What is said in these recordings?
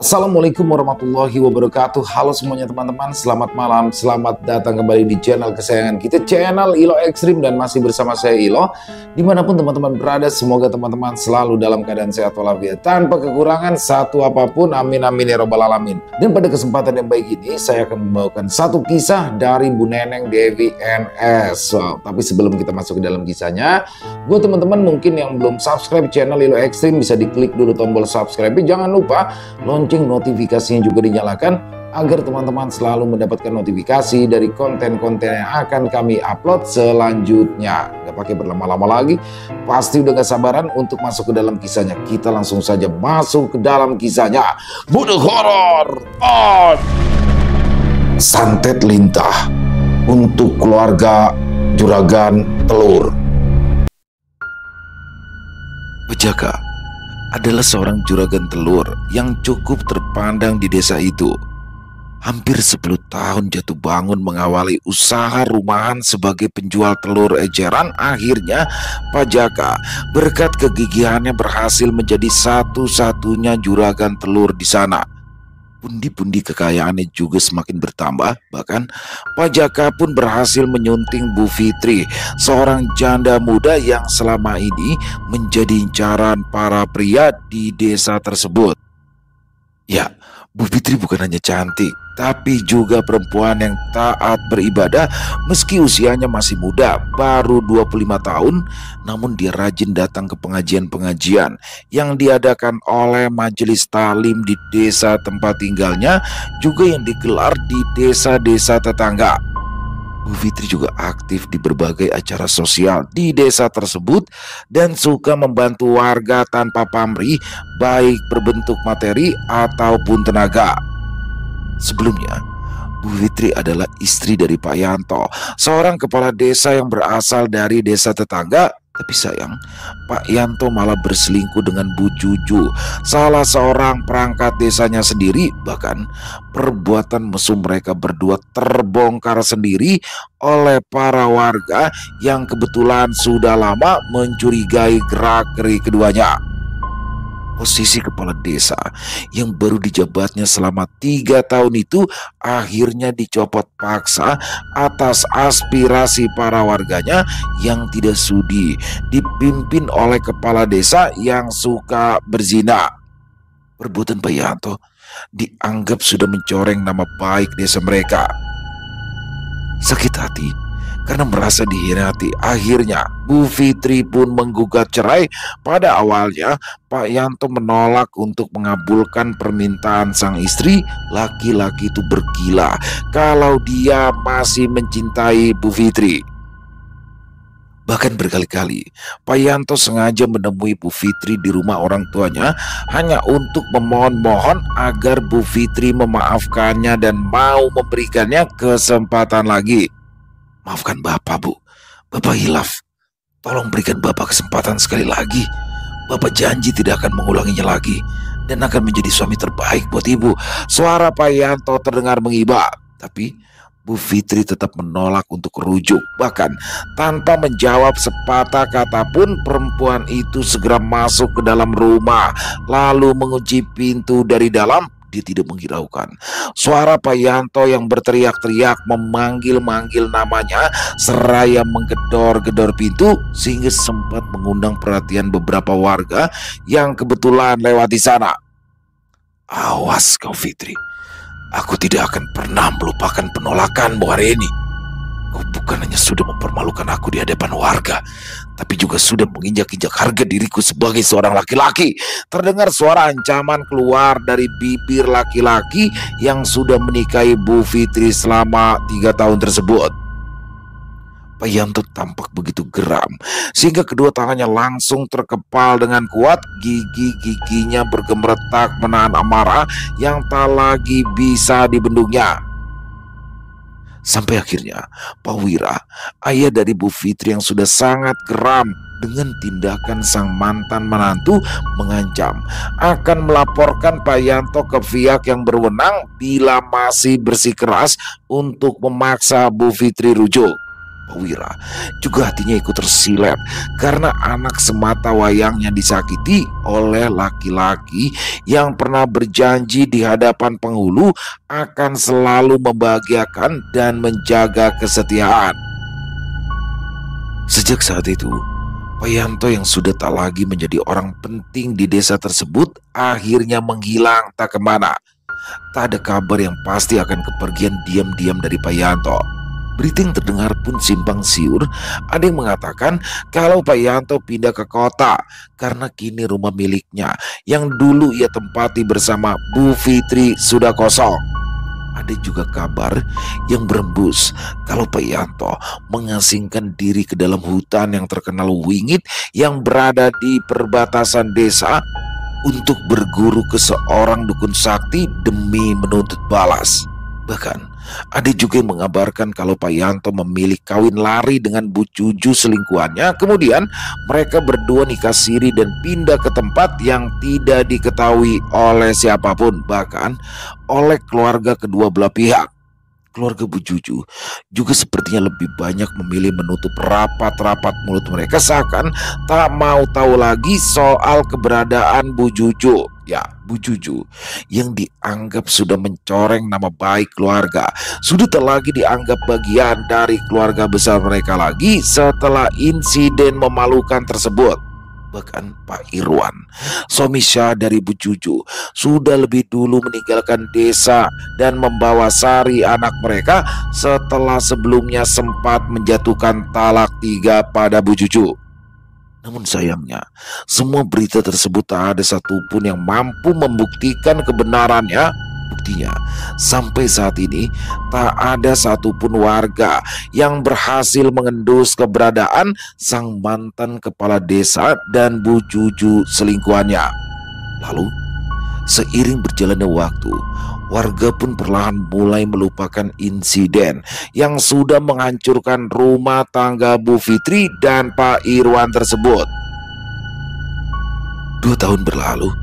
Assalamualaikum warahmatullahi wabarakatuh. Halo semuanya teman-teman, selamat malam, selamat datang kembali di channel kesayangan kita, channel Ilo Ekstrim, dan masih bersama saya Ilo. Dimanapun teman-teman berada, semoga teman-teman selalu dalam keadaan sehat walafiat, tanpa kekurangan satu apapun, amin amin ya robbal alamin. Dan pada kesempatan yang baik ini, saya akan membawakan satu kisah dari Bu Neneng Dewi NS. Tapi sebelum kita masuk ke dalam kisahnya, buat teman-teman mungkin yang belum subscribe channel Ilo Ekstrim, bisa diklik dulu tombol subscribe. Jangan lupa lonceng notifikasinya juga dinyalakan agar teman-teman selalu mendapatkan notifikasi dari konten-konten yang akan kami upload selanjutnya. Gak pakai berlama-lama lagi, pasti udah gak sabaran untuk masuk ke dalam kisahnya. Kita langsung saja masuk ke dalam kisahnya. Bunuh horor on Santet Lintah untuk keluarga Juragan Telur. Pejaka adalah seorang juragan telur yang cukup terpandang di desa itu. Hampir 10 tahun jatuh bangun mengawali usaha rumahan sebagai penjual telur eceran. Akhirnya Pak Jaka berkat kegigihannya berhasil menjadi satu-satunya juragan telur di sana. Pundi-pundi kekayaannya juga semakin bertambah. Bahkan Pak Jaka pun berhasil menyunting Bu Fitri, seorang janda muda yang selama ini menjadi incaran para pria di desa tersebut. Ya, Bu Fitri bukan hanya cantik, tapi juga perempuan yang taat beribadah. Meski usianya masih muda, baru 25 tahun, namun dia rajin datang ke pengajian-pengajian yang diadakan oleh majelis talim di desa tempat tinggalnya, juga yang digelar di desa-desa tetangga. Bu Fitri juga aktif di berbagai acara sosial di desa tersebut dan suka membantu warga tanpa pamrih, baik berbentuk materi ataupun tenaga. Sebelumnya, Bu Fitri adalah istri dari Pak Yanto, seorang kepala desa yang berasal dari desa tetangga. Tapi sayang, Pak Yanto malah berselingkuh dengan Bu Juju, salah seorang perangkat desanya sendiri. Bahkan perbuatan mesum mereka berdua terbongkar sendiri oleh para warga yang kebetulan sudah lama mencurigai gerak-gerik keduanya. Posisi kepala desa yang baru dijabatnya selama 3 tahun itu akhirnya dicopot paksa atas aspirasi para warganya yang tidak sudi dipimpin oleh kepala desa yang suka berzina. Perbuatan Pak Yanto dianggap sudah mencoreng nama baik desa mereka. Sakit hati karena merasa dikhianati, akhirnya Bu Fitri pun menggugat cerai. Pada awalnya Pak Yanto menolak untuk mengabulkan permintaan sang istri. Laki-laki itu bergila kalau dia masih mencintai Bu Fitri. Bahkan berkali-kali Pak Yanto sengaja menemui Bu Fitri di rumah orang tuanya hanya untuk memohon-mohon agar Bu Fitri memaafkannya dan mau memberikannya kesempatan lagi. Maafkan Bapak, Bu. Bapak hilaf. Tolong berikan Bapak kesempatan sekali lagi. Bapak janji tidak akan mengulanginya lagi dan akan menjadi suami terbaik buat Ibu. Suara Pak Yanto terdengar mengiba, tapi Bu Fitri tetap menolak untuk rujuk. Bahkan tanpa menjawab sepatah kata pun, perempuan itu segera masuk ke dalam rumah lalu mengunci pintu dari dalam. Dia tidak menghiraukan suara Pak Yanto yang berteriak-teriak memanggil-manggil namanya seraya menggedor-gedor pintu, sehingga sempat mengundang perhatian beberapa warga yang kebetulan lewat di sana. Awas kau Fitri, aku tidak akan pernah melupakan penolakanmu hari ini. Kau bukan hanya sudah mempermalukan aku di hadapan warga, tapi juga sudah menginjak-injak harga diriku sebagai seorang laki-laki. Terdengar suara ancaman keluar dari bibir laki-laki yang sudah menikahi Bu Fitri selama 3 tahun tersebut. Pak Yanto tampak begitu geram sehingga kedua tangannya langsung terkepal dengan kuat. Gigi-giginya bergemeretak menahan amarah yang tak lagi bisa dibendungnya. Sampai akhirnya Pak Wira, ayah dari Bu Fitri yang sudah sangat geram dengan tindakan sang mantan menantu, mengancam akan melaporkan Pak Yanto ke pihak yang berwenang bila masih bersikeras untuk memaksa Bu Fitri rujuk. Pak Wira juga hatinya ikut tersilet karena anak semata wayangnya disakiti oleh laki-laki yang pernah berjanji di hadapan penghulu akan selalu membahagiakan dan menjaga kesetiaan. Sejak saat itu, Pak Yanto yang sudah tak lagi menjadi orang penting di desa tersebut akhirnya menghilang tak kemana. Tak ada kabar yang pasti akan kepergian diam-diam dari Pak Yanto. Berita yang terdengar pun simpang siur. Ada yang mengatakan kalau Pak Yanto pindah ke kota karena kini rumah miliknya yang dulu ia tempati bersama Bu Fitri sudah kosong. Ada juga kabar yang berembus kalau Pak Yanto mengasingkan diri ke dalam hutan yang terkenal wingit yang berada di perbatasan desa untuk berguru ke seorang dukun sakti demi menuntut balas. Bahkan ada juga yang mengabarkan kalau Pak Yanto memilih kawin lari dengan Bu Juju selingkuhannya. Kemudian mereka berdua nikah siri dan pindah ke tempat yang tidak diketahui oleh siapapun, bahkan oleh keluarga kedua belah pihak. Keluarga Bu Juju juga sepertinya lebih banyak memilih menutup rapat-rapat mulut mereka, seakan tak mau tahu lagi soal keberadaan Bu Juju. Ya, Bu Juju yang dianggap sudah mencoreng nama baik keluarga, sudah tak lagi dianggap bagian dari keluarga besar mereka lagi setelah insiden memalukan tersebut. Bahkan Pak Irwan, suami Syah dari Bu Juju, sudah lebih dulu meninggalkan desa dan membawa Sari anak mereka setelah sebelumnya sempat menjatuhkan talak 3 pada Bu Juju. Namun sayangnya, semua berita tersebut tak ada satupun yang mampu membuktikan kebenarannya. Buktinya, sampai saat ini tak ada satupun warga yang berhasil mengendus keberadaan sang mantan kepala desa dan Bu Juju selingkuhannya. Lalu, seiring berjalannya waktu, warga pun perlahan mulai melupakan insiden yang sudah menghancurkan rumah tangga Bu Fitri dan Pak Irwan tersebut. 2 tahun berlalu,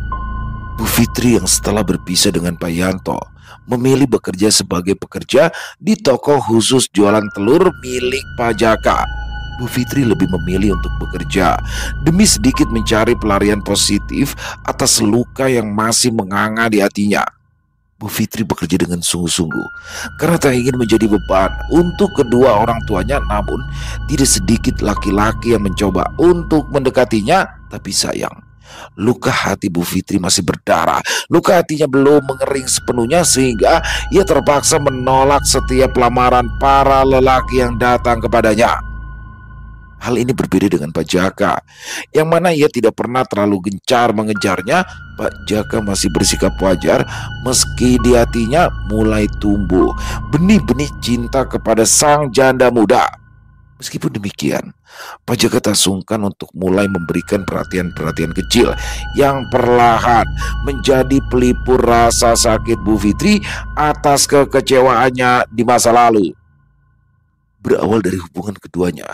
Bu Fitri yang setelah berpisah dengan Pak Yanto memilih bekerja sebagai pekerja di toko khusus jualan telur milik Pak Jaka. Bu Fitri lebih memilih untuk bekerja demi sedikit mencari pelarian positif atas luka yang masih menganga di hatinya. Bu Fitri bekerja dengan sungguh-sungguh karena tak ingin menjadi beban untuk kedua orang tuanya. Namun tidak sedikit laki-laki yang mencoba untuk mendekatinya, tapi sayang, luka hati Bu Fitri masih berdarah. Luka hatinya belum mengering sepenuhnya sehingga ia terpaksa menolak setiap lamaran para lelaki yang datang kepadanya. Hal ini berbeda dengan Pak Jaka, yang mana ia tidak pernah terlalu gencar mengejarnya. Pak Jaka masih bersikap wajar meski di hatinya mulai tumbuh benih-benih cinta kepada sang janda muda. Meskipun demikian, Pak Jaka tak sungkan untuk mulai memberikan perhatian-perhatian kecil yang perlahan menjadi pelipur rasa sakit Bu Fitri atas kekecewaannya di masa lalu. Berawal dari hubungan keduanya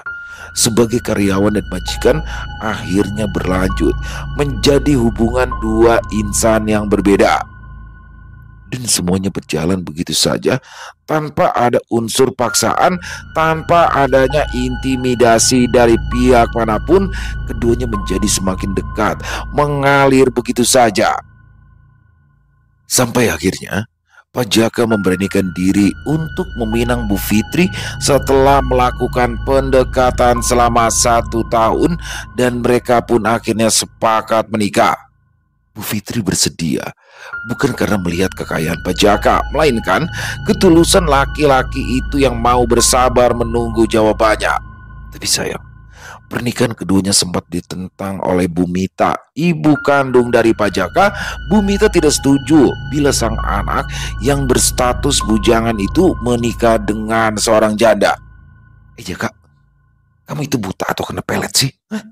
sebagai karyawan dan majikan, akhirnya berlanjut menjadi hubungan dua insan yang berbeda. Dan semuanya berjalan begitu saja tanpa ada unsur paksaan, tanpa adanya intimidasi dari pihak manapun. Keduanya menjadi semakin dekat, mengalir begitu saja. Sampai akhirnya Pak Jaka memberanikan diri untuk meminang Bu Fitri setelah melakukan pendekatan selama 1 tahun dan mereka pun akhirnya sepakat menikah. Bu Fitri bersedia bukan karena melihat kekayaan Pak Jaka, melainkan ketulusan laki-laki itu yang mau bersabar menunggu jawabannya. Tapi sayang, pernikahan keduanya sempat ditentang oleh Bu Mita, ibu kandung dari Pak Jaka. Bu Mita tidak setuju bila sang anak yang berstatus bujangan itu menikah dengan seorang janda. Jaka, kamu itu buta atau kena pelet sih? Hah?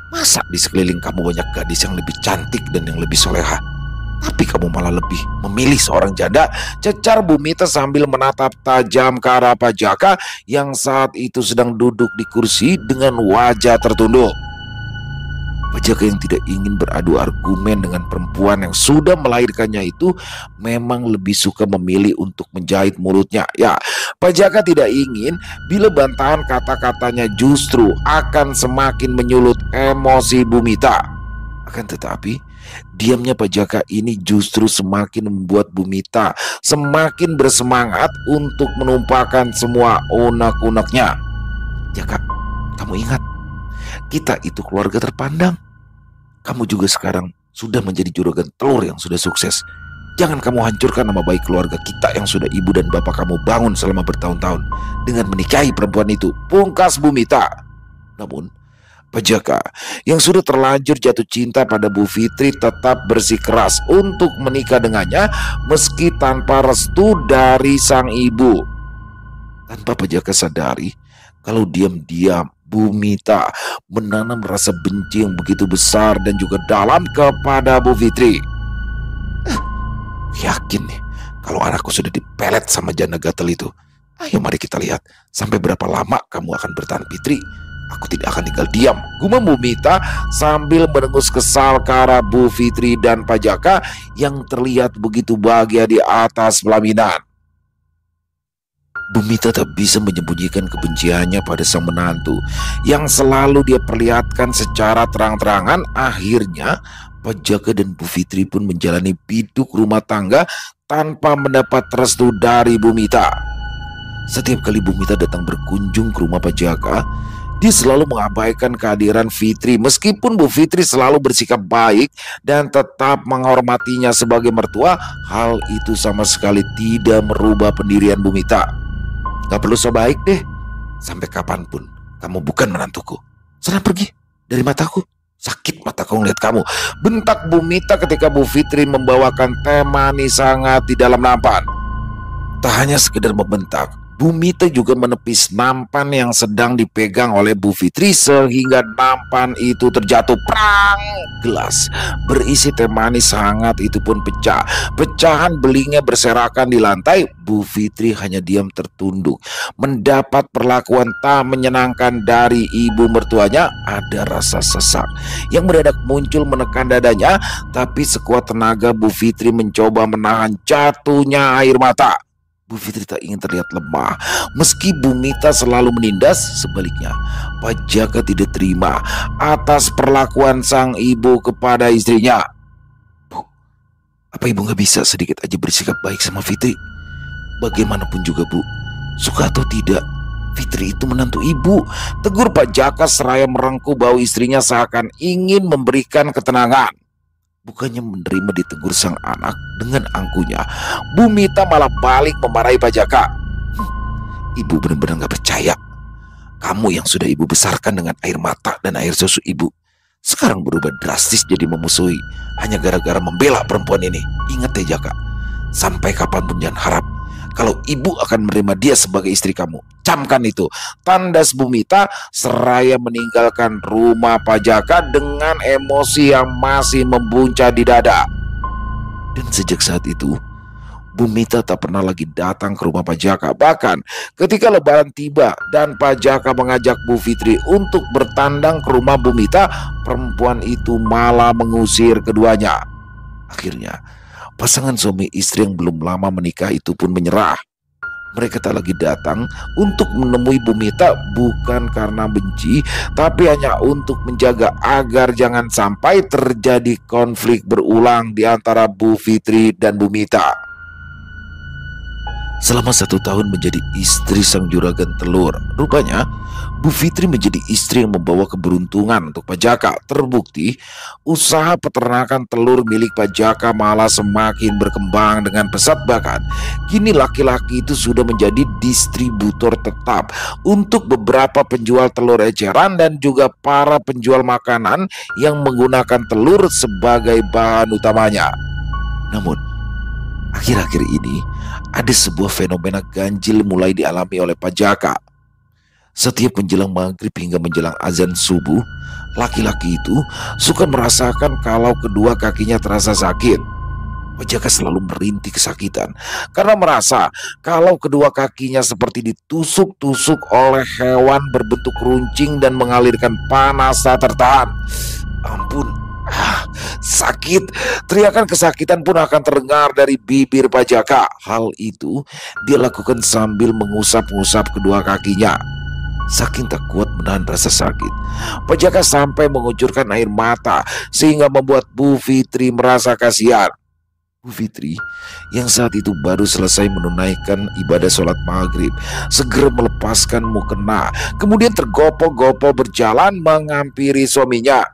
Masa di sekeliling kamu banyak gadis yang lebih cantik dan yang lebih soleha, tapi kamu malah lebih memilih seorang janda? Cecar Bu Mita sambil menatap tajam ke arah Pak Jaka yang saat itu sedang duduk di kursi dengan wajah tertunduk. Pak Jaka yang tidak ingin beradu argumen dengan perempuan yang sudah melahirkannya itu memang lebih suka memilih untuk menjahit mulutnya. Ya, Pak Jaka tidak ingin bila bantahan kata-katanya justru akan semakin menyulut emosi Bumita. Akan tetapi, diamnya Pak Jaka ini justru semakin membuat Bumita semakin bersemangat untuk menumpahkan semua unek-uneknya. Jaka, kamu ingat, kita itu keluarga terpandang. Kamu juga sekarang sudah menjadi juragan telur yang sudah sukses. Jangan kamu hancurkan nama baik keluarga kita yang sudah ibu dan bapak kamu bangun selama bertahun-tahun dengan menikahi perempuan itu, pungkas Bumita. Namun, Pak Jaka yang sudah terlanjur jatuh cinta pada Bu Fitri tetap bersikeras untuk menikah dengannya meski tanpa restu dari sang ibu. Tanpa Pak Jaka sadari, kalau diam-diam Bumita menanam rasa benci yang begitu besar dan juga dalam kepada Bu Fitri. Yakin nih kalau anakku sudah dipelet sama janda gatel itu. Ayo mari kita lihat sampai berapa lama kamu akan bertahan, Fitri. Aku tidak akan tinggal diam, gumam Bumita sambil menengus kesal ke arah Bu Fitri dan Pak Jaka yang terlihat begitu bahagia di atas pelaminan. Bumita tak bisa menyembunyikan kebenciannya pada sang menantu yang selalu dia perlihatkan secara terang-terangan. Akhirnya Pak Jaka dan Bu Fitri pun menjalani biduk rumah tangga tanpa mendapat restu dari Bumita. Setiap kali Bumita datang berkunjung ke rumah Pak Jaka, dia selalu mengabaikan kehadiran Fitri meskipun Bu Fitri selalu bersikap baik dan tetap menghormatinya sebagai mertua. Hal itu sama sekali tidak merubah pendirian Bumita. Gak perlu so baik deh. Sampai kapanpun kamu bukan menantuku. Sana pergi dari mataku. Sakit mataku ngeliat kamu, bentak Bumita ketika Bu Fitri membawakan teh manis hangat di dalam nampan. Tak hanya sekedar membentak, Bumita juga menepis nampan yang sedang dipegang oleh Bu Fitri sehingga nampan itu terjatuh. Prang! Gelas berisi teh manis hangat itu pun pecah. Pecahan belingnya berserakan di lantai. Bu Fitri hanya diam tertunduk. Mendapat perlakuan tak menyenangkan dari ibu mertuanya, ada rasa sesak yang mendadak muncul menekan dadanya. Tapi sekuat tenaga Bu Fitri mencoba menahan jatuhnya air mata. Bu Fitri tak ingin terlihat lemah. Meski Bumita selalu menindas, sebaliknya Pak Jaka tidak terima atas perlakuan sang ibu kepada istrinya. Bu, apa ibu gak bisa sedikit aja bersikap baik sama Fitri? Bagaimanapun juga Bu, suka atau tidak, Fitri itu menantu ibu, tegur Pak Jaka seraya merengkuh bau istrinya seakan ingin memberikan ketenangan. Bukannya menerima ditegur sang anak dengan angkuhnya, Bumita malah balik memarahi Pak Jaka. Ibu benar-benar gak percaya. Kamu yang sudah ibu besarkan dengan air mata dan air susu ibu, sekarang berubah drastis jadi memusuhi hanya gara-gara membela perempuan ini. Ingat ya Jaka, sampai kapanpun jangan harap kalau ibu akan menerima dia sebagai istri kamu. Camkan itu, tandas Bumita seraya meninggalkan rumah Pak Jaka dengan emosi yang masih membuncah di dada. Dan sejak saat itu, Bumita tak pernah lagi datang ke rumah Pak Jaka. Bahkan ketika lebaran tiba dan Pak Jaka mengajak Bu Fitri untuk bertandang ke rumah Bumita, perempuan itu malah mengusir keduanya. Akhirnya pasangan suami istri yang belum lama menikah itu pun menyerah. Mereka tak lagi datang untuk menemui Bumita bukan karena benci, tapi hanya untuk menjaga agar jangan sampai terjadi konflik berulang di antara Bu Fitri dan Bumita. Selama 1 tahun menjadi istri sang juragan telur, rupanya Bu Fitri menjadi istri yang membawa keberuntungan untuk Pak Jaka. Terbukti, usaha peternakan telur milik Pak Jaka malah semakin berkembang dengan pesat. Bahkan, kini laki-laki itu sudah menjadi distributor tetap untuk beberapa penjual telur eceran dan juga para penjual makanan yang menggunakan telur sebagai bahan utamanya. Namun, akhir-akhir ini ada sebuah fenomena ganjil mulai dialami oleh Pak Jaka. Setiap menjelang maghrib hingga menjelang azan subuh, laki-laki itu suka merasakan kalau kedua kakinya terasa sakit. Pajaka selalu merintih kesakitan karena merasa kalau kedua kakinya seperti ditusuk-tusuk oleh hewan berbentuk runcing dan mengalirkan panas tak tertahan. Ampun, sakit. Teriakan kesakitan pun akan terdengar dari bibir Pajaka. Hal itu dia lakukan sambil mengusap-ngusap kedua kakinya. Saking tak kuat menahan rasa sakit, Pajaka sampai mengucurkan air mata sehingga membuat Bu Fitri merasa kasihan. Bu Fitri yang saat itu baru selesai menunaikan ibadah sholat maghrib segera melepaskan mukena, kemudian tergopoh-gopoh berjalan menghampiri suaminya.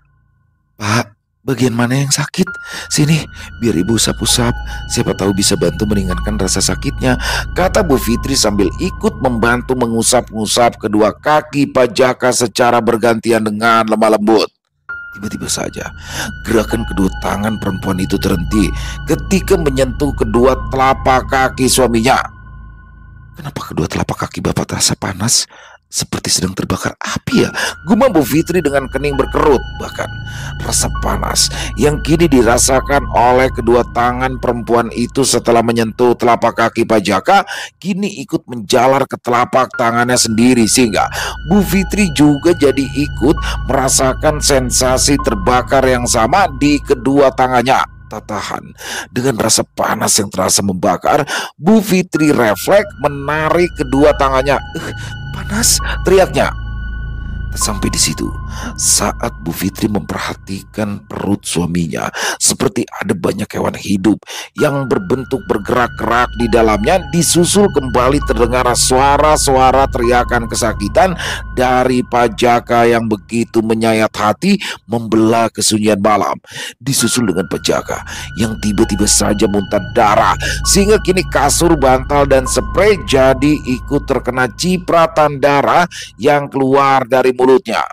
"Pak, bagian mana yang sakit? Sini, biar ibu usap-usap. Siapa tahu bisa bantu meringankan rasa sakitnya," kata Bu Fitri sambil ikut membantu mengusap-ngusap kedua kaki Pajaka secara bergantian dengan lemah lembut. Tiba-tiba saja, gerakan kedua tangan perempuan itu terhenti ketika menyentuh kedua telapak kaki suaminya. "Kenapa kedua telapak kaki Bapak terasa panas? Seperti sedang terbakar api ya?" gumam Bu Fitri dengan kening berkerut. Bahkan rasa panas yang kini dirasakan oleh kedua tangan perempuan itu setelah menyentuh telapak kaki Pajaka kini ikut menjalar ke telapak tangannya sendiri, sehingga Bu Fitri juga jadi ikut merasakan sensasi terbakar yang sama di kedua tangannya. Tak tahan dengan rasa panas yang terasa membakar, Bu Fitri refleks menarik kedua tangannya. Panas!" teriaknya. Sampai di situ, saat Bu Fitri memperhatikan perut suaminya, seperti ada banyak hewan hidup yang berbentuk bergerak-gerak di dalamnya, disusul kembali terdengar suara-suara teriakan kesakitan dari Pajaka yang begitu menyayat hati, membelah kesunyian malam. Disusul dengan Pajaka yang tiba-tiba saja muntah darah, sehingga kini kasur, bantal, dan sprei jadi ikut terkena cipratan darah yang keluar dari mulutnya.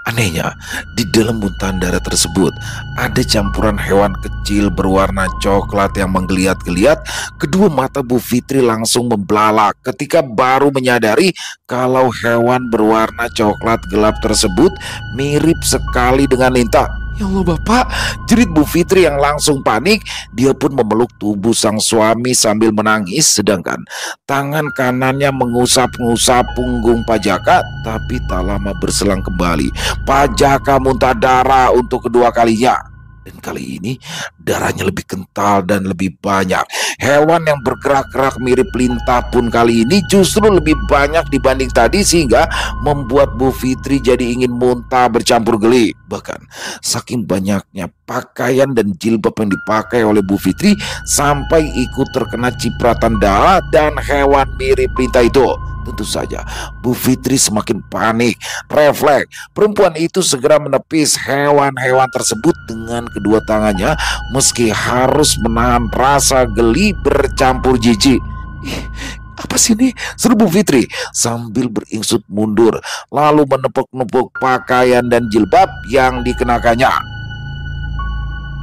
Anehnya, di dalam muntahan darah tersebut ada campuran hewan kecil berwarna coklat yang menggeliat-geliat. Kedua mata Bu Fitri langsung membelalak ketika baru menyadari kalau hewan berwarna coklat gelap tersebut mirip sekali dengan Linta. "Ya Allah Bapak!" jerit Bu Fitri yang langsung panik. Dia pun memeluk tubuh sang suami sambil menangis, sedangkan tangan kanannya mengusap-ngusap punggung Pajaka. Tapi tak lama berselang kembali, Pajaka muntah darah untuk kedua kalinya. Dan kali ini darahnya lebih kental dan lebih banyak. Hewan yang bergerak-gerak mirip Linta pun kali ini justru lebih banyak dibanding tadi, sehingga membuat Bu Fitri jadi ingin muntah bercampur geli. Bahkan saking banyaknya pakaian dan jilbab yang dipakai oleh Bu Fitri sampai ikut terkena cipratan darah dan hewan mirip Linta itu. Tentu saja Bu Fitri semakin panik. Refleks perempuan itu segera menepis hewan-hewan tersebut dengan kedua tangannya, meski harus menahan rasa geli bercampur jijik. "Ih, apa sih ini?" seru Bu Fitri sambil beringsut mundur, lalu menepuk-nepuk pakaian dan jilbab yang dikenakannya.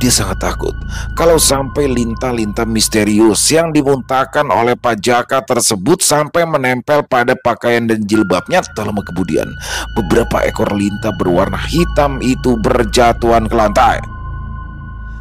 Dia sangat takut kalau sampai linta-linta misterius yang dimuntahkan oleh Pajaka tersebut sampai menempel pada pakaian dan jilbabnya. Tak lama kemudian, beberapa ekor linta berwarna hitam itu berjatuhan ke lantai.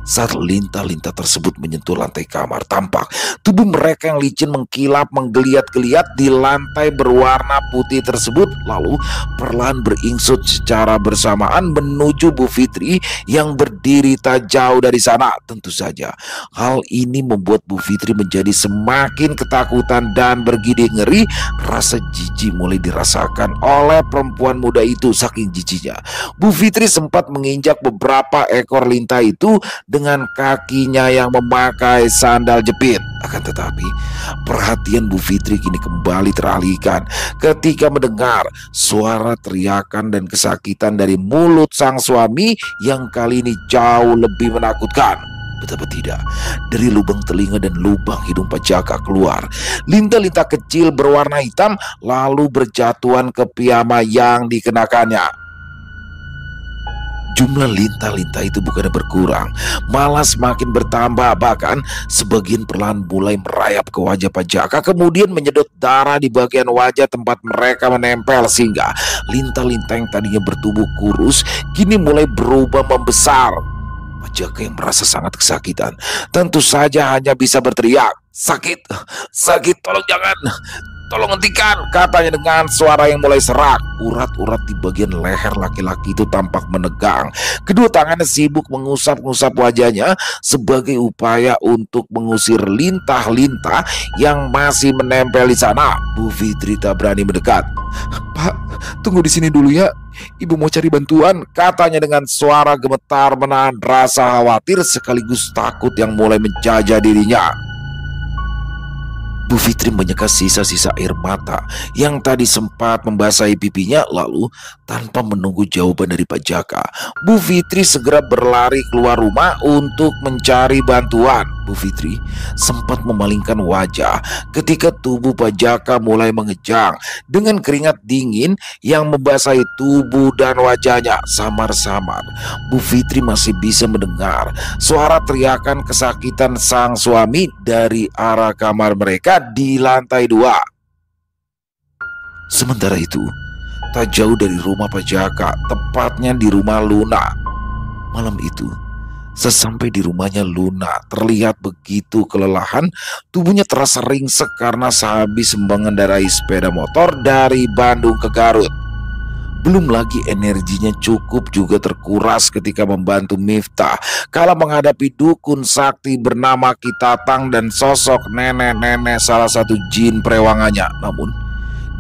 Saat linta-linta tersebut menyentuh lantai kamar, tampak tubuh mereka yang licin mengkilap menggeliat-geliat di lantai berwarna putih tersebut, lalu perlahan beringsut secara bersamaan menuju Bu Fitri yang berdiri tak jauh dari sana. Tentu saja hal ini membuat Bu Fitri menjadi semakin ketakutan dan bergidik ngeri. Rasa jijik mulai dirasakan oleh perempuan muda itu. Saking jijiknya, Bu Fitri sempat menginjak beberapa ekor linta itu dengan kakinya yang memakai sandal jepit. Akan tetapi perhatian Bu Fitri kini kembali teralihkan ketika mendengar suara teriakan dan kesakitan dari mulut sang suami yang kali ini jauh lebih menakutkan. Betapa tidak, dari lubang telinga dan lubang hidung Pajaka keluar linta-linta kecil berwarna hitam, lalu berjatuhan ke piyama yang dikenakannya. Jumlah linta-linta itu bukannya berkurang, malah semakin bertambah. Bahkan sebagian perlahan mulai merayap ke wajah Pajaka, kemudian menyedot darah di bagian wajah tempat mereka menempel, sehingga linta-linta yang tadinya bertubuh kurus kini mulai berubah membesar. Jaka yang merasa sangat kesakitan tentu saja hanya bisa berteriak, "Sakit, sakit, tolong jangan, tolong hentikan," katanya dengan suara yang mulai serak. Urat-urat di bagian leher laki-laki itu tampak menegang. Kedua tangannya sibuk mengusap-ngusap wajahnya sebagai upaya untuk mengusir lintah-lintah yang masih menempel di sana. Bu Fitri tak berani mendekat. "Pak, tunggu di sini dulu ya. Ibu mau cari bantuan," katanya dengan suara gemetar menahan rasa khawatir sekaligus takut yang mulai menjajah dirinya. Bu Fitri menyeka sisa-sisa air mata yang tadi sempat membasahi pipinya, lalu tanpa menunggu jawaban dari Pak Jaka, Bu Fitri segera berlari keluar rumah untuk mencari bantuan. Bu Fitri sempat memalingkan wajah ketika tubuh Pak Jaka mulai mengejang dengan keringat dingin yang membasahi tubuh dan wajahnya. Samar-samar Bu Fitri masih bisa mendengar suara teriakan kesakitan sang suami dari arah kamar mereka di lantai 2. Sementara itu, tak jauh dari rumah Pak Jaka, tepatnya di rumah Luna. Malam itu, sesampai di rumahnya Luna terlihat begitu kelelahan, tubuhnya terasa ringsek karena sehabis mengendarai sepeda motor dari Bandung ke Garut. Belum lagi energinya cukup juga terkuras ketika membantu Miftah kala menghadapi dukun sakti bernama Kitatang dan sosok nenek-nenek salah satu jin perewangannya. Namun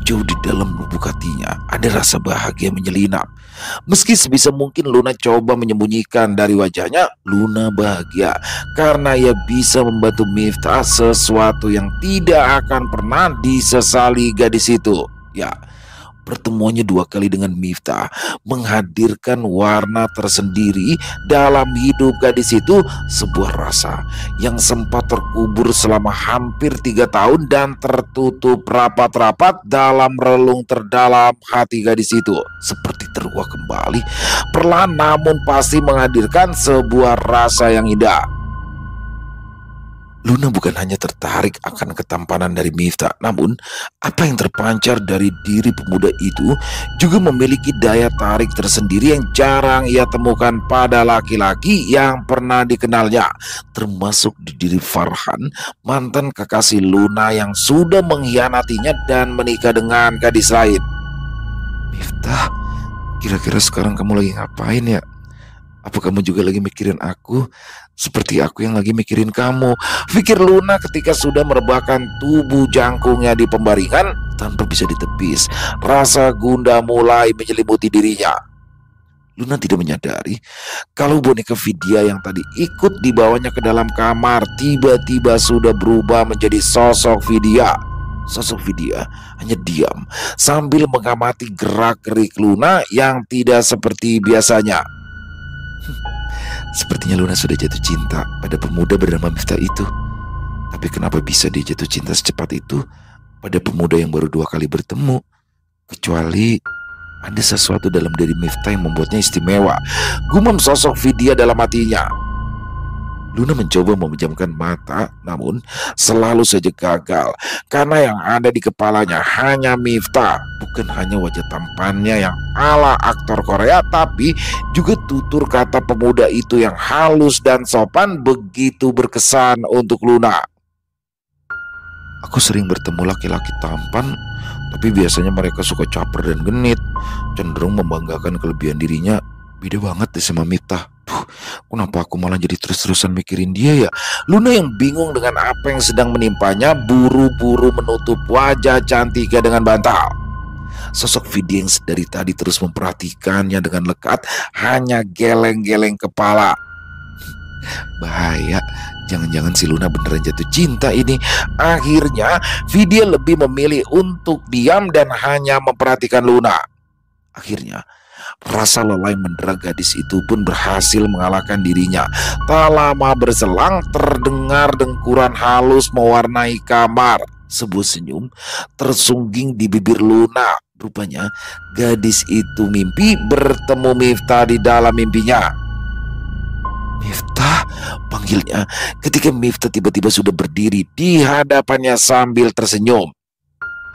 jauh di dalam lubuk hatinya ada rasa bahagia menyelinap. Meski sebisa mungkin Luna coba menyembunyikan dari wajahnya, Luna bahagia karena ia bisa membantu Miftah sesuatu yang tidak akan pernah disesali gadis itu. Ya, pertemuannya 2 kali dengan Miftah menghadirkan warna tersendiri dalam hidup gadis itu, sebuah rasa yang sempat terkubur selama hampir 3 tahun dan tertutup rapat-rapat dalam relung terdalam hati gadis itu. Seperti teruak kembali, perlahan namun pasti menghadirkan sebuah rasa yang indah. Luna bukan hanya tertarik akan ketampanan dari Miftah, namun apa yang terpancar dari diri pemuda itu juga memiliki daya tarik tersendiri yang jarang ia temukan pada laki-laki yang pernah dikenalnya, termasuk di diri Farhan, mantan kekasih Luna yang sudah mengkhianatinya dan menikah dengan gadis lain. "Miftah, kira-kira sekarang kamu lagi ngapain ya? Apa kamu juga lagi mikirin aku seperti aku yang lagi mikirin kamu?" pikir Luna ketika sudah merebahkan tubuh jangkungnya di pembaringan tanpa bisa ditepis. Rasa gundah mulai menyelimuti dirinya. Luna tidak menyadari kalau boneka Vidya yang tadi ikut dibawanya ke dalam kamar tiba-tiba sudah berubah menjadi sosok Vidya. Sosok Vidya hanya diam sambil mengamati gerak-gerik Luna yang tidak seperti biasanya. Sepertinya Luna sudah jatuh cinta pada pemuda bernama Miftah itu. Tapi kenapa bisa dia jatuh cinta secepat itu pada pemuda yang baru 2 kali bertemu? Kecuali ada sesuatu dalam diri Miftah yang membuatnya istimewa, gumam sosok Vidya dalam hatinya. Luna mencoba memejamkan mata, namun selalu saja gagal karena yang ada di kepalanya hanya Miftah. Bukan hanya wajah tampannya yang ala aktor Korea, tapi juga tutur kata pemuda itu yang halus dan sopan begitu berkesan untuk Luna. "Aku sering bertemu laki-laki tampan, tapi biasanya mereka suka caper dan genit, cenderung membanggakan kelebihan dirinya. Beda banget deh sama Miftah. Kenapa aku malah jadi terus-terusan mikirin dia ya?" Luna yang bingung dengan apa yang sedang menimpanya buru-buru menutup wajah cantiknya dengan bantal. Sosok Vidya yang dari tadi terus memperhatikannya dengan lekat hanya geleng-geleng kepala. Bahaya, jangan-jangan si Luna beneran jatuh cinta ini. Akhirnya Vidya lebih memilih untuk diam dan hanya memperhatikan Luna. Akhirnya rasa lelah mendera gadis itu pun berhasil mengalahkan dirinya. Tak lama berselang terdengar dengkuran halus mewarnai kamar. Sebuah senyum tersungging di bibir Luna. Rupanya gadis itu mimpi bertemu Miftah di dalam mimpinya. "Miftah," panggilnya ketika Miftah tiba-tiba sudah berdiri di hadapannya sambil tersenyum.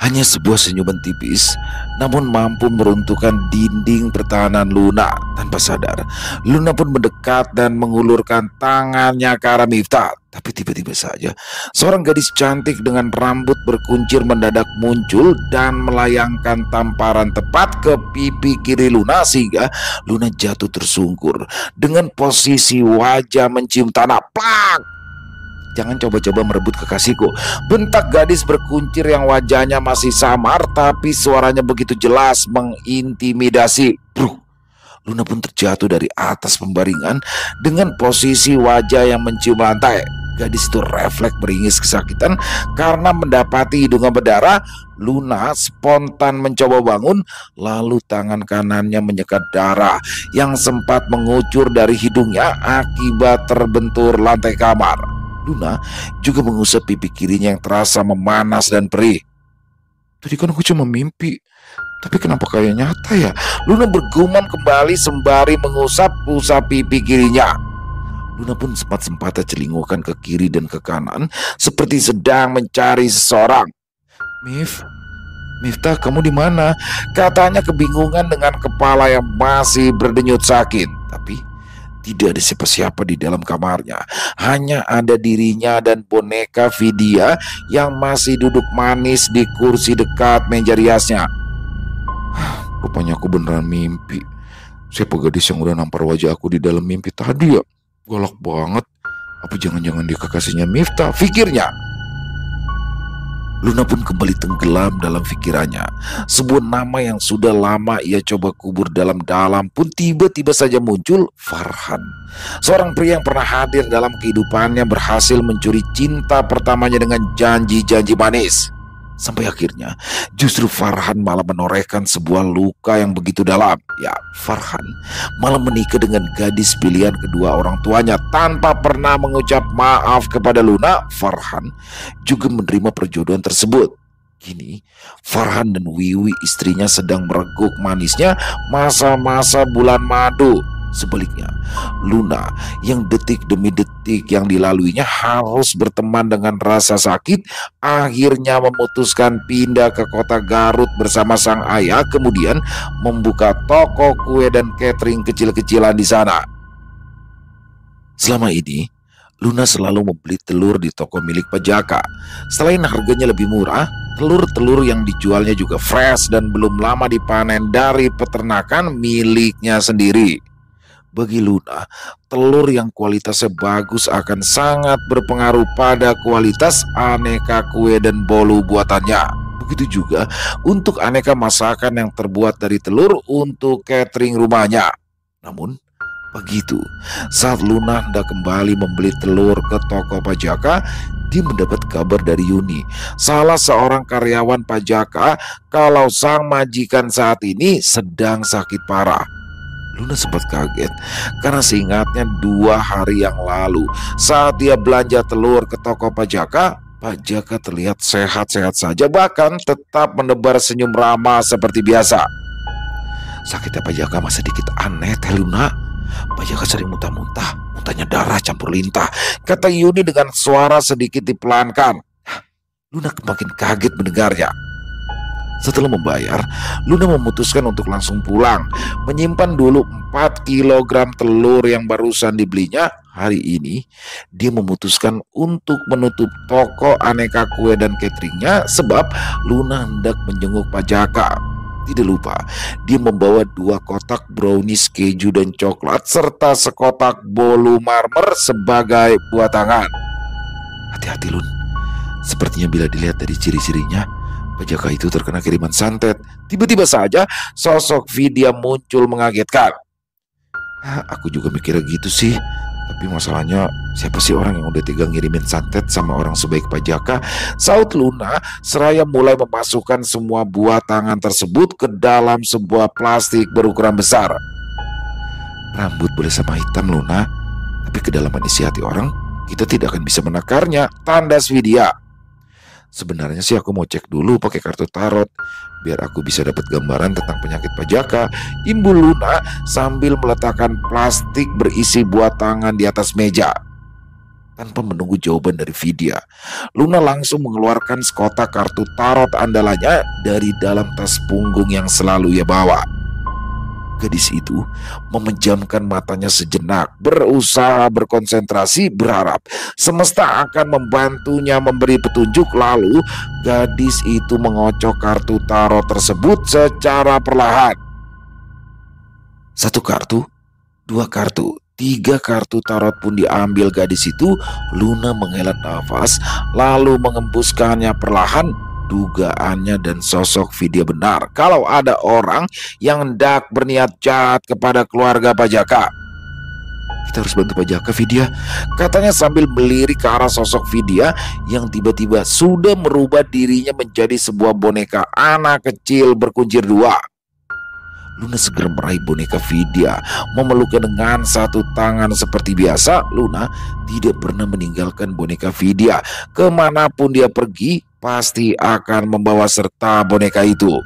Hanya sebuah senyuman tipis, namun mampu meruntuhkan dinding pertahanan Luna. Tanpa sadar, Luna pun mendekat dan mengulurkan tangannya ke arah Miftah. Tapi tiba-tiba saja, seorang gadis cantik dengan rambut berkuncir mendadak muncul dan melayangkan tamparan tepat ke pipi kiri Luna sehingga Luna jatuh tersungkur dengan posisi wajah mencium tanah. Plak! "Jangan coba-coba merebut kekasihku," bentak gadis berkuncir yang wajahnya masih samar tapi suaranya begitu jelas mengintimidasi. Bruk! Luna pun terjatuh dari atas pembaringan dengan posisi wajah yang mencium lantai. Gadis itu refleks beringis kesakitan karena mendapati hidungnya berdarah. Luna spontan mencoba bangun, lalu tangan kanannya menyekat darah yang sempat mengucur dari hidungnya akibat terbentur lantai kamar. Luna juga mengusap pipi kirinya yang terasa memanas dan perih. "Tadi kan aku cuma mimpi, tapi kenapa kayak nyata ya?" Luna bergumam kembali sembari mengusap-usap pipi kirinya. Luna pun sempat-sempatnya celingukkan ke kiri dan ke kanan seperti sedang mencari seseorang. Miftah, kamu di mana?" Katanya kebingungan dengan kepala yang masih berdenyut sakit. Tapi tidak ada siapa-siapa di dalam kamarnya. Hanya ada dirinya dan boneka Vidya yang masih duduk manis di kursi dekat meja riasnya. "Rupanya aku beneran mimpi. Siapa gadis yang udah nampar wajah aku di dalam mimpi tadi ya? Galak banget. Apa jangan-jangan dia kekasihnya Miftah?" pikirnya. Luna pun kembali tenggelam dalam pikirannya. Sebuah nama yang sudah lama ia coba kubur dalam-dalam pun tiba-tiba saja muncul. Farhan, seorang pria yang pernah hadir dalam kehidupannya, berhasil mencuri cinta pertamanya dengan janji-janji manis. Sampai akhirnya justru Farhan malah menorehkan sebuah luka yang begitu dalam. Ya, Farhan malah menikah dengan gadis pilihan kedua orang tuanya tanpa pernah mengucap maaf kepada Luna. Farhan juga menerima perjodohan tersebut. Kini Farhan dan Wiwi istrinya sedang mereguk manisnya masa-masa bulan madu. Sebaliknya, Luna yang detik demi detik yang dilaluinya harus berteman dengan rasa sakit, akhirnya memutuskan pindah ke kota Garut bersama sang ayah, kemudian membuka toko kue dan catering kecil-kecilan di sana. Selama ini, Luna selalu membeli telur di toko milik Pak Jaka. Selain harganya lebih murah, telur-telur yang dijualnya juga fresh dan belum lama dipanen dari peternakan miliknya sendiri. Bagi Luna, telur yang kualitasnya bagus akan sangat berpengaruh pada kualitas aneka kue dan bolu buatannya. Begitu juga untuk aneka masakan yang terbuat dari telur untuk catering rumahnya. Namun, begitu saat Luna hendak kembali membeli telur ke toko Pak Jaka, dia mendapat kabar dari Yuni, salah seorang karyawan Pak Jaka, kalau sang majikan saat ini sedang sakit parah. Luna sempat kaget karena seingatnya 2 hari yang lalu saat dia belanja telur ke toko Pak Jaka terlihat sehat-sehat saja, bahkan tetap menebar senyum ramah seperti biasa. "Sakitnya Pak Jaka masih sedikit aneh, Teh Luna. Pak Jaka sering muntah-muntah, muntahnya darah campur lintah," kata Yuni dengan suara sedikit dipelankan. Luna makin kaget mendengarnya. Setelah membayar, Luna memutuskan untuk langsung pulang, menyimpan dulu 4 kilogram telur yang barusan dibelinya. Hari ini, dia memutuskan untuk menutup toko aneka kue dan cateringnya sebab Luna hendak menjenguk Pak Jaka. Tidak lupa, dia membawa 2 kotak brownies keju dan coklat serta sekotak bolu marmer sebagai buah tangan. Hati-hati Lun, sepertinya bila dilihat dari ciri-cirinya, Pak Jaka itu terkena kiriman santet. Tiba-tiba saja sosok Vidya muncul mengagetkan. Aku juga mikirnya gitu sih. Tapi masalahnya siapa sih orang yang udah tega ngirimin santet sama orang sebaik Pak Jaka? Saut Luna seraya mulai memasukkan semua buah tangan tersebut ke dalam sebuah plastik berukuran besar. Rambut boleh sama hitam Luna, tapi kedalaman isi hati orang kita tidak akan bisa menakarnya, tandas Vidya. Sebenarnya sih aku mau cek dulu pakai kartu tarot biar aku bisa dapat gambaran tentang penyakit Pak Jaka, imbul Luna sambil meletakkan plastik berisi buah tangan di atas meja. Tanpa menunggu jawaban dari Vidya, Luna langsung mengeluarkan sekotak kartu tarot andalannya dari dalam tas punggung yang selalu ia bawa. Gadis itu memejamkan matanya sejenak, berusaha berkonsentrasi, berharap semesta akan membantunya memberi petunjuk. Lalu gadis itu mengocok kartu tarot tersebut secara perlahan. Satu kartu, dua kartu, tiga kartu tarot pun diambil gadis itu. Luna menghela nafas lalu mengembuskannya perlahan. Dugaannya dan sosok Vidya benar kalau ada orang yang hendak berniat jahat kepada keluarga Pak Jaka. Kita harus bantu Pak Jaka, Vidya, katanya sambil melirik ke arah sosok Vidya yang tiba-tiba sudah merubah dirinya menjadi sebuah boneka anak kecil berkuncir dua. Luna segera meraih boneka Vidya, memeluknya dengan satu tangan seperti biasa. Luna tidak pernah meninggalkan boneka Vidya. Kemanapun dia pergi, pasti akan membawa serta boneka itu.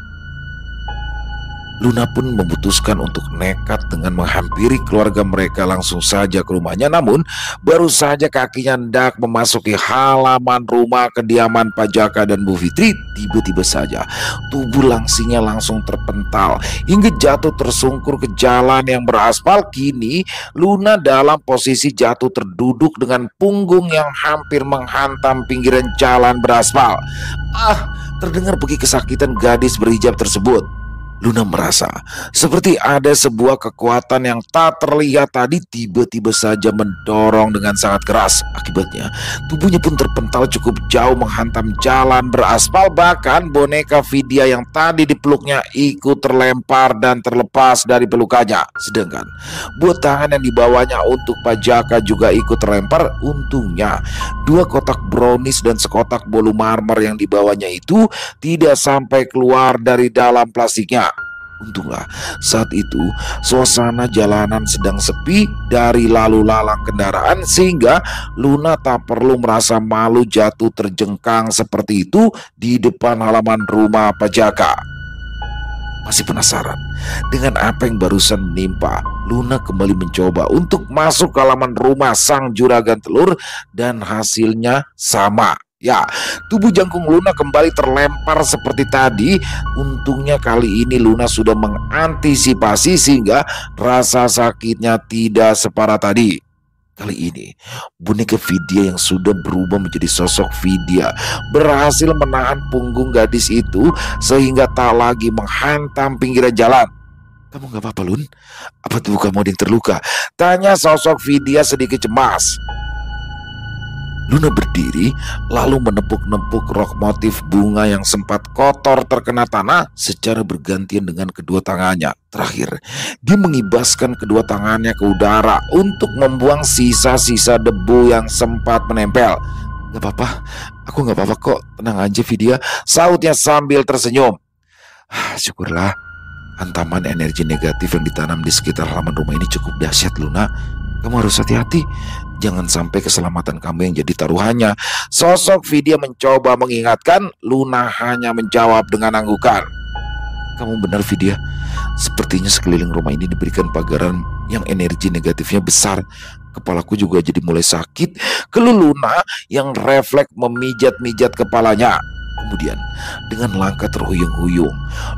Luna pun memutuskan untuk nekat dengan menghampiri keluarga mereka langsung saja ke rumahnya. Namun baru saja kakinya hendak memasuki halaman rumah kediaman Pak Jaka dan Bu Fitri, tiba-tiba saja tubuh langsingnya langsung terpental hingga jatuh tersungkur ke jalan yang beraspal. Kini Luna dalam posisi jatuh terduduk dengan punggung yang hampir menghantam pinggiran jalan beraspal. Terdengar begi kesakitan gadis berhijab tersebut. Luna merasa seperti ada sebuah kekuatan yang tak terlihat tadi tiba-tiba saja mendorong dengan sangat keras. Akibatnya tubuhnya pun terpental cukup jauh menghantam jalan beraspal. Bahkan boneka Vidya yang tadi dipeluknya ikut terlempar dan terlepas dari pelukannya. Sedangkan buah tangan yang dibawanya untuk Pak Jaka juga ikut terlempar. Untungnya dua kotak brownies dan sekotak bolu marmer yang dibawanya itu tidak sampai keluar dari dalam plastiknya. Untunglah saat itu suasana jalanan sedang sepi dari lalu lalang kendaraan sehingga Luna tak perlu merasa malu jatuh terjengkang seperti itu di depan halaman rumah Pak Jaka. Masih penasaran dengan apa yang barusan menimpa, Luna kembali mencoba untuk masuk ke halaman rumah sang juragan telur dan hasilnya sama. Ya, tubuh jangkung Luna kembali terlempar seperti tadi. Untungnya kali ini Luna sudah mengantisipasi sehingga rasa sakitnya tidak separah tadi. Kali ini boneka Vidya yang sudah berubah menjadi sosok Vidya berhasil menahan punggung gadis itu sehingga tak lagi menghantam pinggiran jalan. Kamu gak apa-apa, Lun? Apa tubuh kamu ada yang terluka? Tanya sosok Vidya sedikit cemas. Luna berdiri lalu menepuk-nepuk rok motif bunga yang sempat kotor terkena tanah secara bergantian dengan kedua tangannya. Terakhir, dia mengibaskan kedua tangannya ke udara untuk membuang sisa-sisa debu yang sempat menempel. Gak apa-apa, aku gak apa-apa kok, tenang aja Vidya, sautnya sambil tersenyum. Syukurlah, hantaman energi negatif yang ditanam di sekitar halaman rumah ini cukup dahsyat, Luna. Kamu harus hati-hati, jangan sampai keselamatan kamu yang jadi taruhannya. Sosok Vidya mencoba mengingatkan. Luna hanya menjawab dengan anggukan. Kamu benar, Vidya. Sepertinya sekeliling rumah ini diberikan pagaran yang energi negatifnya besar. Kepalaku juga jadi mulai sakit. Keluh Luna yang refleks memijat-mijat kepalanya. Kemudian dengan langkah terhuyung-huyung,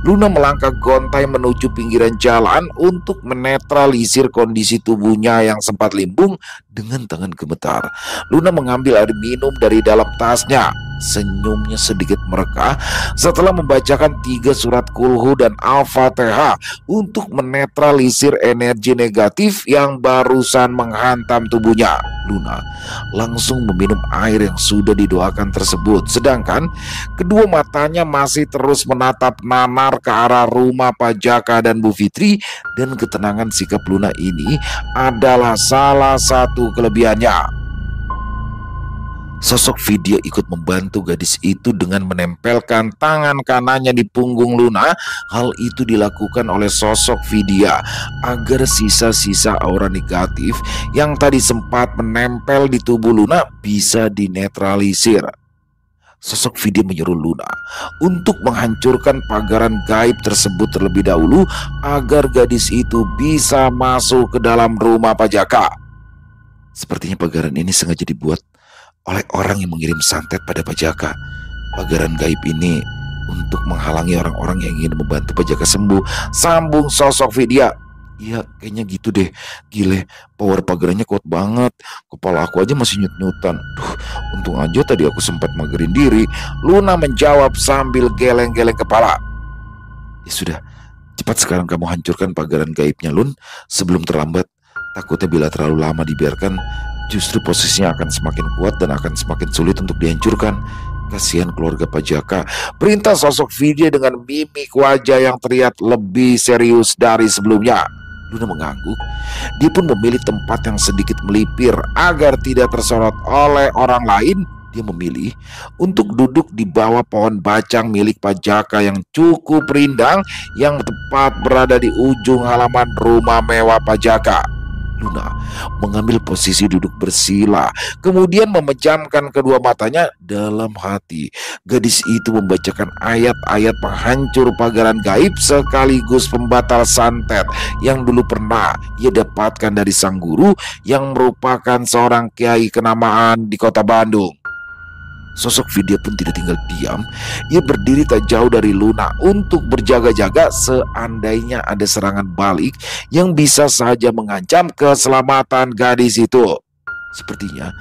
Luna melangkah gontai menuju pinggiran jalan untuk menetralisir kondisi tubuhnya yang sempat limbung. Dengan tangan gemetar, Luna mengambil air minum dari dalam tasnya. Senyumnya sedikit merekah setelah membacakan 3 surat kulhu dan Al-Fatihah untuk menetralisir energi negatif yang barusan menghantam tubuhnya. Luna langsung meminum air yang sudah didoakan tersebut, sedangkan kedua matanya masih terus menatap nanar ke arah rumah Pak Jaka dan Bu Fitri. Dan ketenangan sikap Luna ini adalah salah satu kelebihannya. Sosok Vidya ikut membantu gadis itu dengan menempelkan tangan kanannya di punggung Luna. Hal itu dilakukan oleh sosok Vidya agar sisa-sisa aura negatif yang tadi sempat menempel di tubuh Luna bisa dinetralisir. Sosok Vidya menyuruh Luna untuk menghancurkan pagaran gaib tersebut terlebih dahulu agar gadis itu bisa masuk ke dalam rumah Pak Jaka. Sepertinya pagaran ini sengaja dibuat oleh orang yang mengirim santet pada Pak Jaka. Pagaran gaib ini untuk menghalangi orang-orang yang ingin membantu Pak Jaka sembuh, sambung sosok Vidya. Iya, kayaknya gitu deh. Gile, power pagerannya kuat banget. Kepala aku aja masih nyut-nyutan. Duh, untung aja tadi aku sempat magerin diri. Luna menjawab sambil geleng-geleng kepala. Ya sudah, cepat sekarang kamu hancurkan pagaran gaibnya, Lun, sebelum terlambat. Takutnya bila terlalu lama dibiarkan, justru posisinya akan semakin kuat dan akan semakin sulit untuk dihancurkan. Kasihan keluarga Pak Jaka, perintah sosok Vidya dengan mimik wajah yang terlihat lebih serius dari sebelumnya. Luna mengangguk. Dia pun memilih tempat yang sedikit melipir agar tidak tersorot oleh orang lain. Dia memilih untuk duduk di bawah pohon bacang milik Pak Jaka yang cukup rindang, yang tepat berada di ujung halaman rumah mewah Pak Jaka. Luna mengambil posisi duduk bersila, kemudian memejamkan kedua matanya. Dalam hati, gadis itu membacakan ayat-ayat penghancur pagaran gaib sekaligus pembatal santet yang dulu pernah ia dapatkan dari sang guru yang merupakan seorang kiai kenamaan di kota Bandung. Sosok Vidya pun tidak tinggal diam. Ia berdiri tak jauh dari Luna untuk berjaga-jaga seandainya ada serangan balik yang bisa saja mengancam keselamatan gadis itu. Sepertinya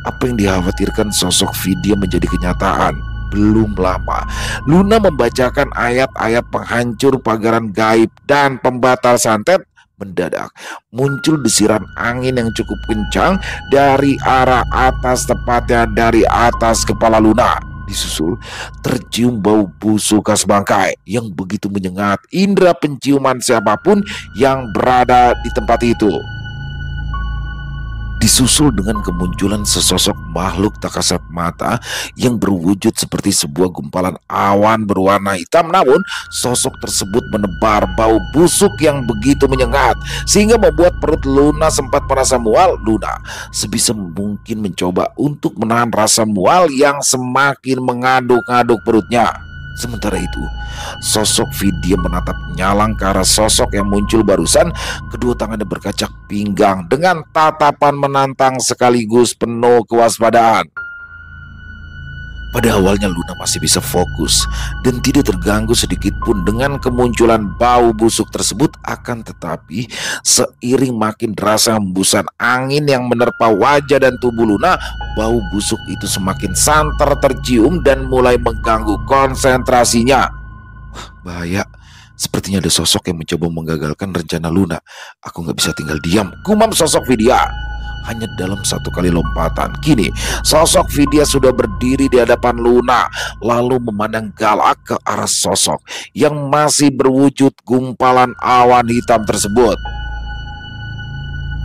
apa yang dikhawatirkan sosok Vidya menjadi kenyataan. Belum lama, Luna membacakan ayat-ayat penghancur pagaran gaib dan pembatal santet. Mendadak muncul desiran angin yang cukup kencang dari arah atas, tepatnya dari atas kepala Luna. Disusul tercium bau busuk khas bangkai yang begitu menyengat indera penciuman siapapun yang berada di tempat itu. Disusul dengan kemunculan sesosok makhluk tak kasat mata yang berwujud seperti sebuah gumpalan awan berwarna hitam. Namun sosok tersebut menebar bau busuk yang begitu menyengat sehingga membuat perut Luna sempat merasa mual. Luna sebisa mungkin mencoba untuk menahan rasa mual yang semakin mengaduk-aduk perutnya. Sementara itu, sosok Vidya menatap nyalang ke arah sosok yang muncul barusan. Kedua tangannya berkacak pinggang dengan tatapan menantang sekaligus penuh kewaspadaan. Pada awalnya Luna masih bisa fokus dan tidak terganggu sedikit pun dengan kemunculan bau busuk tersebut. Akan tetapi seiring makin derasnya hembusan angin yang menerpa wajah dan tubuh Luna, bau busuk itu semakin santer tercium dan mulai mengganggu konsentrasinya. Wah, bahaya. Sepertinya ada sosok yang mencoba menggagalkan rencana Luna. Aku nggak bisa tinggal diam, gumam sosok Vidya. Hanya dalam satu kali lompatan, kini sosok Vidya sudah berdiri di hadapan Luna, lalu memandang galak ke arah sosok yang masih berwujud gumpalan awan hitam tersebut.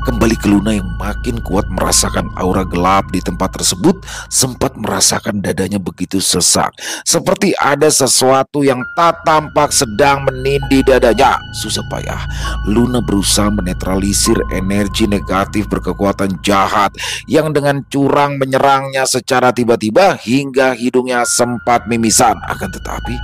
Kembali ke Luna yang makin kuat merasakan aura gelap di tempat tersebut, sempat merasakan dadanya begitu sesak, seperti ada sesuatu yang tak tampak sedang menindih dadanya. Susah payah Luna berusaha menetralisir energi negatif berkekuatan jahat yang dengan curang menyerangnya secara tiba-tiba hingga hidungnya sempat mimisan. Akan tetapi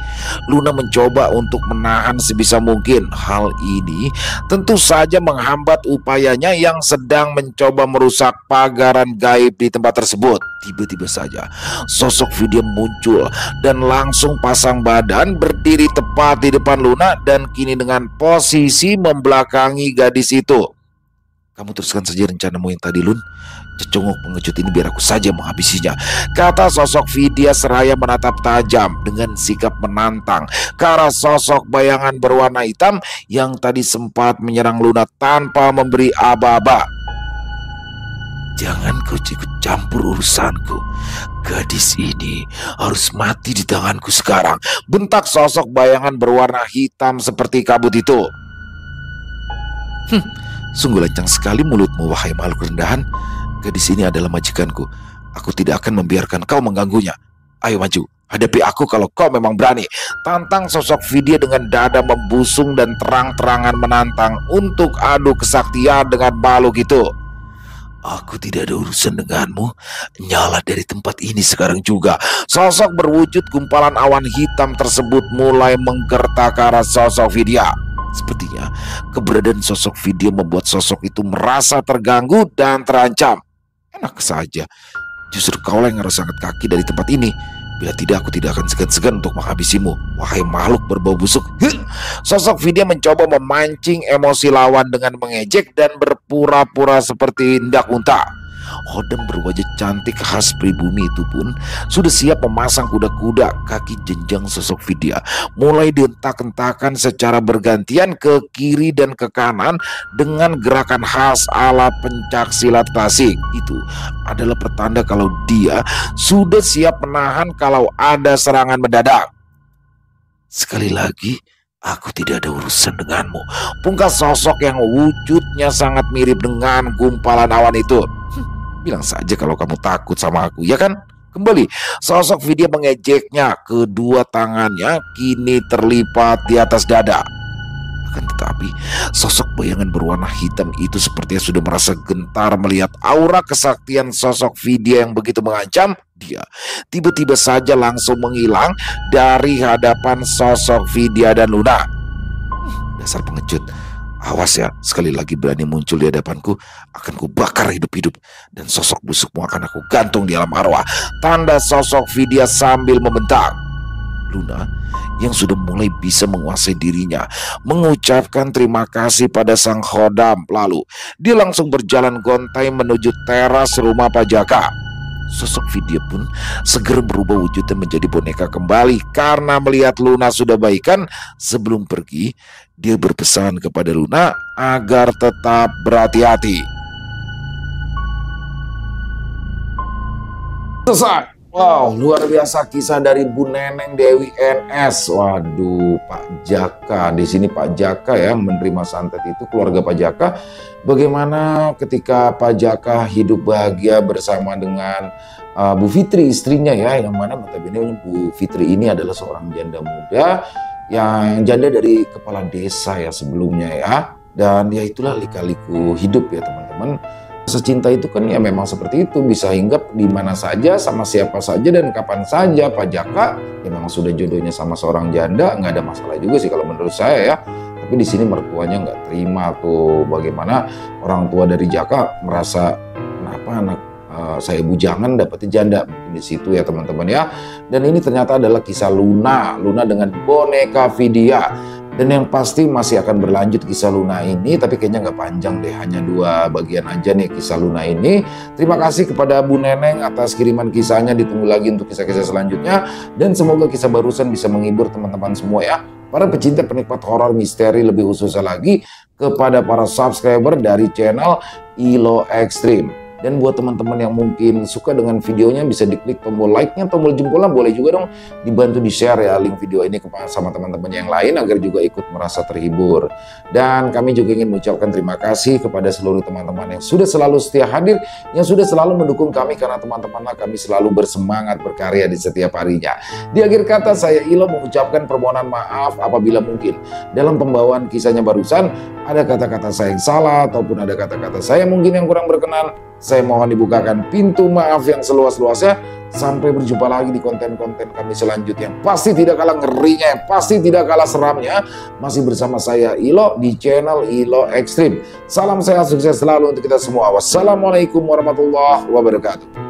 Luna mencoba untuk menahan sebisa mungkin. Hal ini tentu saja menghambat upayanya yang sedang mencoba merusak pagaran gaib di tempat tersebut. Tiba-tiba saja sosok Vidya muncul dan langsung pasang badan berdiri tepat di depan Luna dan kini dengan posisi membelakangi gadis itu. Kamu teruskan saja rencanamu yang tadi, Lun. Cecunguk pengecut ini biar aku saja menghabisinya, kata sosok Vidya seraya menatap tajam dengan sikap menantang ke arah sosok bayangan berwarna hitam yang tadi sempat menyerang Luna tanpa memberi aba-aba. Jangan kau ikut campur urusanku. Gadis ini harus mati di tanganku sekarang, bentak sosok bayangan berwarna hitam seperti kabut itu. Sungguh lancang sekali mulutmu, wahai makhluk rendahan. Gadis ini adalah majikanku. Aku tidak akan membiarkan kau mengganggunya. Ayo maju, hadapi aku kalau kau memang berani, tantang sosok Vidya dengan dada membusung dan terang-terangan menantang untuk adu kesaktian dengan makhluk itu. Aku tidak ada urusan denganmu. Nyala dari tempat ini sekarang juga. Sosok berwujud gumpalan awan hitam tersebut mulai menggertak ke arah sosok Vidya. Sepertinya keberadaan sosok Vidya membuat sosok itu merasa terganggu dan terancam. Enak saja. Justru kaulah yang harus angkat kaki dari tempat ini. Bila tidak, aku tidak akan segan-segan untuk menghabisimu. Wahai makhluk berbau busuk. Sosok Vidya mencoba memancing emosi lawan dengan mengejek dan berpura-pura seperti hendak muntah. Hodam berwajah cantik khas pribumi itu pun sudah siap memasang kuda-kuda kaki jenjang sosok Vidya. Mulai dientak-entakan secara bergantian ke kiri dan ke kanan dengan gerakan khas ala pencak silat klasik. Itu adalah pertanda kalau dia sudah siap menahan kalau ada serangan mendadak. Sekali lagi, aku tidak ada urusan denganmu. Pungkas sosok yang wujudnya sangat mirip dengan gumpalan awan itu. Bilang saja kalau kamu takut sama aku, ya kan? Kembali, sosok Vidya mengejeknya. Kedua tangannya kini terlipat di atas dada. Akan tetapi, sosok bayangan berwarna hitam itu sepertinya sudah merasa gentar melihat aura kesaktian sosok Vidya yang begitu mengancam. Dia tiba-tiba saja langsung menghilang dari hadapan sosok Vidya dan Luna. Dasar pengecut. Awas ya, sekali lagi berani muncul di hadapanku, akan kubakar hidup-hidup. Dan sosok busukmu akan aku gantung di alam arwah. Tanda sosok Vidya sambil membentak. Luna yang sudah mulai bisa menguasai dirinya mengucapkan terima kasih pada sang khodam. Lalu dia langsung berjalan gontai menuju teras rumah Pak Jaka. Sosok Vidya pun segera berubah wujudnya menjadi boneka kembali karena melihat Luna sudah baikan. Sebelum pergi, dia berpesan kepada Luna agar tetap berhati-hati. Selesai. Wow, luar biasa kisah dari Bu Neneng Dewi NS. Waduh, Pak Jaka. Di sini Pak Jaka ya menerima santet itu, keluarga Pak Jaka. Bagaimana ketika Pak Jaka hidup bahagia bersama dengan Bu Fitri istrinya ya, yang mana notabene Bu Fitri ini adalah seorang janda muda yang janda dari kepala desa ya sebelumnya ya. Dan ya itulah lika-liku hidup ya teman-teman. Secinta itu kan ya memang seperti itu, bisa hinggap di mana saja, sama siapa saja dan kapan saja. Pak Jaka ya memang sudah jodohnya sama seorang janda, nggak ada masalah juga sih kalau menurut saya ya. Tapi di sini mertuanya nggak terima tuh, bagaimana orang tua dari Jaka merasa kenapa anak saya bujangan dapetnya janda, mungkin di situ ya teman-teman ya. Dan ini ternyata adalah kisah Luna dengan boneka Vidya. Dan yang pasti masih akan berlanjut kisah Luna ini, tapi kayaknya nggak panjang deh, hanya 2 bagian aja nih kisah Luna ini. Terima kasih kepada Bu Neneng atas kiriman kisahnya, ditunggu lagi untuk kisah-kisah selanjutnya. Dan semoga kisah barusan bisa menghibur teman-teman semua ya. Para pecinta penikmat horor misteri, lebih khususnya lagi kepada para subscriber dari channel ILO Extreme. Dan buat teman-teman yang mungkin suka dengan videonya, bisa diklik tombol like-nya, tombol jempolnya, boleh juga dong dibantu di-share ya link video ini sama teman-teman yang lain agar juga ikut merasa terhibur. Dan kami juga ingin mengucapkan terima kasih kepada seluruh teman-teman yang sudah selalu setia hadir, yang sudah selalu mendukung kami, karena teman-temanlah kami selalu bersemangat berkarya di setiap harinya. Di akhir kata, saya Ilo mengucapkan permohonan maaf apabila mungkin dalam pembawaan kisahnya barusan ada kata-kata saya yang salah ataupun ada kata-kata saya mungkin yang kurang berkenan. Saya mohon dibukakan pintu maaf yang seluas-luasnya. Sampai berjumpa lagi di konten-konten kami selanjutnya. Pasti tidak kalah ngerinya, pasti tidak kalah seramnya. Masih bersama saya Ilo di channel ILO Extreme. Salam sehat, sukses selalu untuk kita semua. Wassalamualaikum warahmatullahi wabarakatuh.